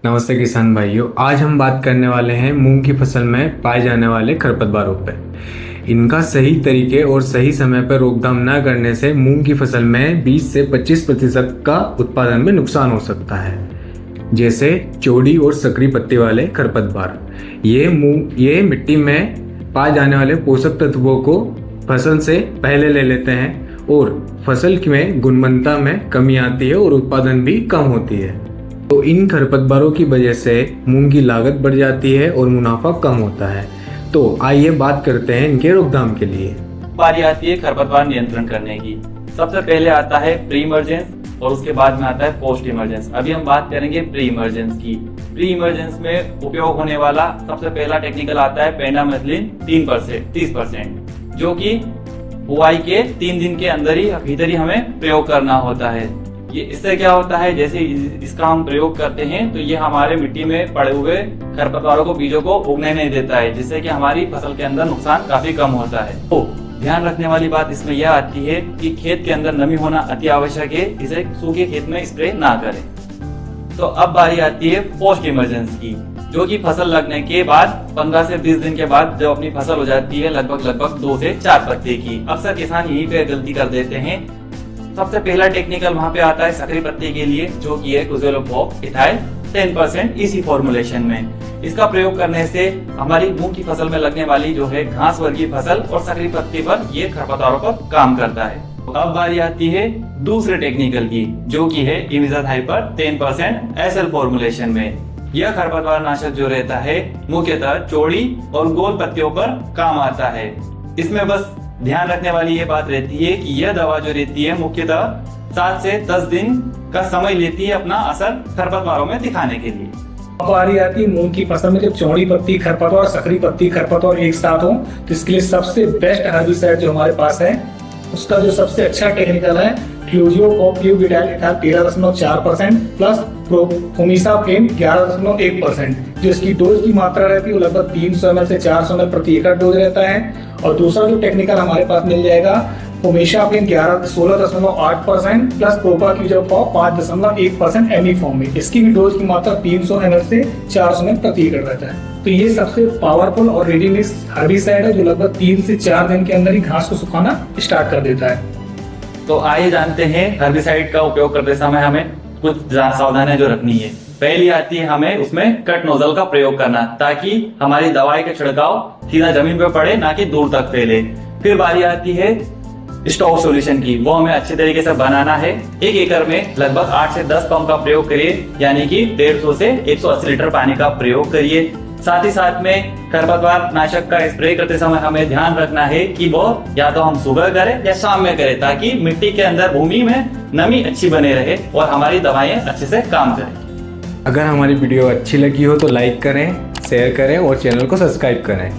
नमस्ते किसान भाइयों। आज हम बात करने वाले हैं मूंग की फसल में पाए जाने वाले खरपतवारों पर। इनका सही तरीके और सही समय पर रोकथाम न करने से मूंग की फसल में 20 से 25% का उत्पादन में नुकसान हो सकता है। जैसे चौड़ी और सकरी पत्ती वाले खरपतवार, ये मिट्टी में पाए जाने वाले पोषक तत्वों को फसल से पहले ले लेते हैं और फसल में गुणवत्ता में कमी आती है और उत्पादन भी कम होती है। तो इन खरपतवारों की वजह से मूंग की लागत बढ़ जाती है और मुनाफा कम होता है। तो आइए बात करते हैं इनके रोकथाम के लिए। बारी आती है खरपतवार नियंत्रण करने की। सबसे पहले आता है प्री इमरजेंस और उसके बाद में आता है पोस्ट इमरजेंस। अभी हम बात करेंगे प्री इमरजेंस की। प्री इमरजेंस में उपयोग होने वाला सबसे पहला टेक्निकल आता है पेंडामेथिलिन 30%, जो कि बुआई के 3 दिन के भीतर ही हमें प्रयोग करना होता है। ये इससे क्या होता है, जैसे इसका हम प्रयोग करते हैं तो ये हमारे मिट्टी में पड़े हुए खरपतवारों को, बीजों को उगने नहीं देता है, जिससे कि हमारी फसल के अंदर नुकसान काफी कम होता है। तो ध्यान रखने वाली बात इसमें यह आती है कि खेत के अंदर नमी होना अति आवश्यक है, इसे सूखे खेत में स्प्रे ना करें। तो अब बारी आती है पोस्ट इमरजेंस की, जो कि फसल लगने के बाद 15 से 20 दिन के बाद जब अपनी फसल हो जाती है लगभग 2 से 4 पत्ते की। अक्सर किसान यहीं पे गलती कर देते हैं। सबसे पहला टेक्निकल वहां पे आता है सकरी पत्ती के लिए, जो कि है क्लोरोफॉप इथाइल 10% इसी फॉर्मुलेशन में। इसका प्रयोग करने से हमारी मूंग की फसल में लगने वाली जो है घास वर्गीय फसल और सकरी पत्ती पर ये खरपतवारों पर काम करता है। अब बारी आती है दूसरे टेक्निकल की, जो कि है इमिडाक्लोप्रिड 10% SL फॉर्मुलेशन में। यह खरपतवार नाशक जो रहता है मुख्यतः चौड़ी और गोल पत्तियों पर काम आता है। इसमें बस ध्यान रखने वाली ये बात रहती है कि यह दवा जो रहती है मुख्यतः 7 से 10 दिन का समय लेती है अपना असर खरपतवारों में दिखाने के लिए। बारी आती है मूंग की फसल में जब चौड़ी पत्ती खरपतवार, सकरी पत्ती खरपतवार एक साथ हो, तो इसके लिए सबसे बेस्ट हर्बिसाइड जो हमारे पास है, उसका जो सबसे अच्छा टेक्निकल है क्लोरोफॉप 13.4% प्लस प्रोफोमिसाफेन 11.1%। जो इसकी डोज की मात्रा रहती है वो लगभग 300 ml से 400 ml प्रति एकड़ डोज रहता है। और दूसरा जो टेक्निकल हमारे पास मिल जाएगा प्रोफोमिसाफेन 16.8% प्लस प्रोपाक्विजोफॉप 5.1% एमी फॉर्म में। इसकी भी डोज की मात्रा 300 ml से 400 ml प्रति एकड़ रहता है। तो ये सबसे पावरफुल और रेडी मिक्स हर्बिसाइड है, जो लगभग 3 से 4 दिन के अंदर ही घास को सुखाना स्टार्ट कर देता है। तो आइए जानते हैं हर्बिसाइड का उपयोग करते समय हमें कुछ सावधानियां जो रखनी है। पहली आती है हमें उसमें कट नोजल का प्रयोग करना, ताकि हमारी दवाई का छिड़काव सीधा जमीन पर पड़े, ना कि दूर तक फैले। फिर बारी आती है स्टॉक सॉल्यूशन की, वो हमें अच्छे तरीके से बनाना है। 1 एकड़ में लगभग 8 से 10 पंप का प्रयोग करिए, यानी कि 150 से 180 लीटर पानी का प्रयोग करिए। साथ ही साथ में खरपतवार नाशक का स्प्रे करते समय हमें ध्यान रखना है कि वो या तो हम सुबह करें या शाम में करें, ताकि मिट्टी के अंदर भूमि में नमी अच्छी बने रहे और हमारी दवाएं अच्छे से काम करें। अगर हमारी वीडियो अच्छी लगी हो तो लाइक करें, शेयर करें और चैनल को सब्सक्राइब करें।